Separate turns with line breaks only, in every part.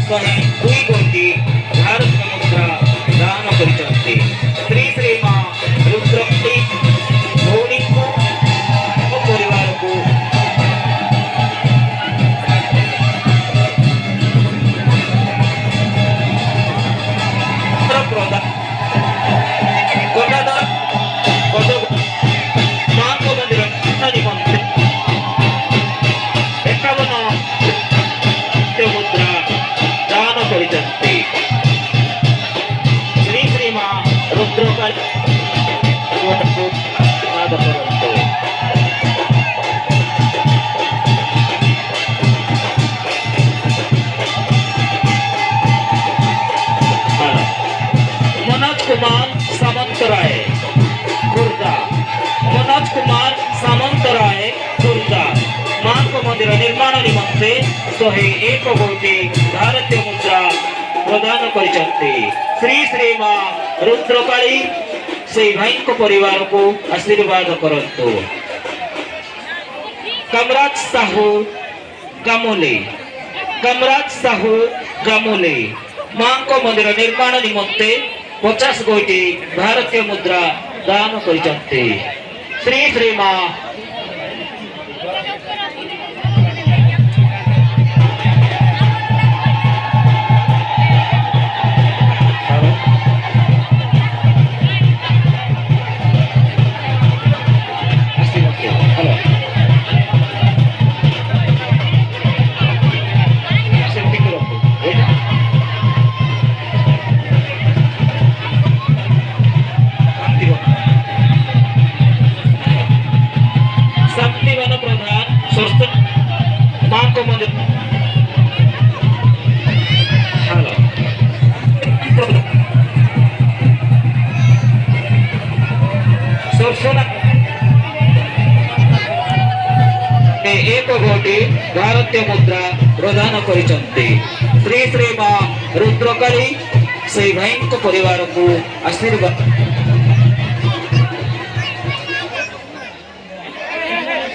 ଶହେ 2 କୋଟି ଭାରତୀୟ ମୁଦ୍ରା ଦାନ କରିଛନ୍ତି। ଶ୍ରୀ ଶ୍ରୀ ମା ରୁଦ୍ରମୁଣି ଭଉଣୀଙ୍କୁ ଓ ପରିବାରକୁ ମାଙ୍କ ମନ୍ଦିର ନିମନ୍ତେ 51 ମୁଦ୍ରା ଦାନ କରିଛନ୍ତି। ଶ୍ରୀ ଶ୍ରୀ ମା ରୁଦ୍ରକାଳୀ ଆଶୀର୍ବାଦ କରନ୍ତୁ। मनोज कुमार सामंतराय खुर्दा। मनोज कुमार सामंतराय खुर्दा मां मंदिर निर्माण निमंते 101 कोटी भारतीय मुद्रा प्रदान करिसंती। श्री श्री मां रुद्रकाली से भाई को परिवार को आशीर्वाद करंतु। कमराज साहू गामोले। कमराज साहू गामोले मां मंदिर निर्माण निमंते 50 कोटी भारतीय मुद्रा दान करिसंती। श्री श्री मां एक कोटी भारतीय मुद्रा प्रदान करिसंती। श्री श्री मां रुद्रकाली से भाई को परिवार को आशीर्वाद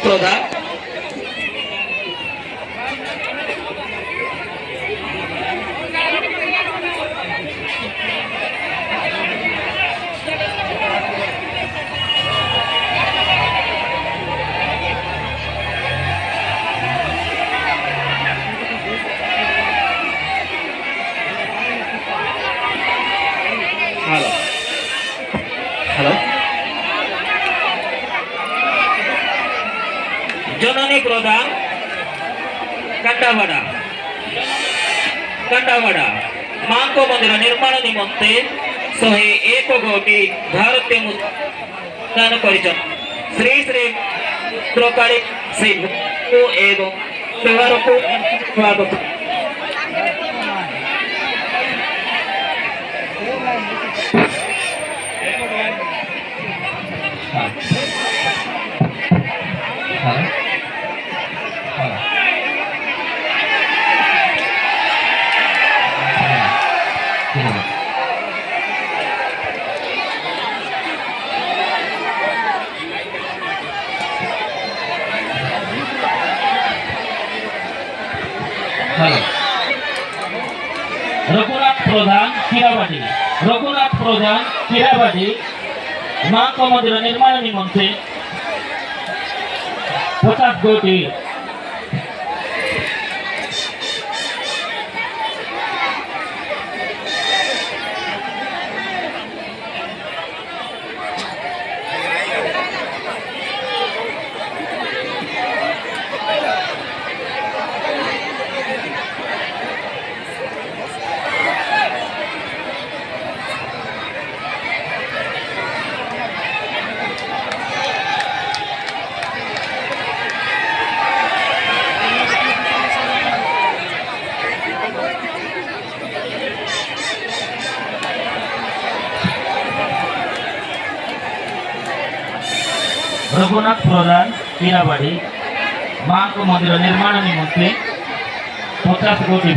प्रदान। हेलो हेलो जननी प्रधान कंडावाड़ा कंडावाड़ा मां को मंदिर निर्माण निमंते 101 कोटी भारतीय मुद्रा दान करिसंती। श्री श्री रुद्रकाली से एवं परिवार को स्वागत। रघुनाथ प्रधान कीराबाटी। रघुनाथ प्रधान कीराबाटी मां को मंदिर निर्माण निमंते 50 कोटी रघुनाथ प्रधान कीराबाड़ी मां को मंदिर निर्माण निमंते 50 कोटी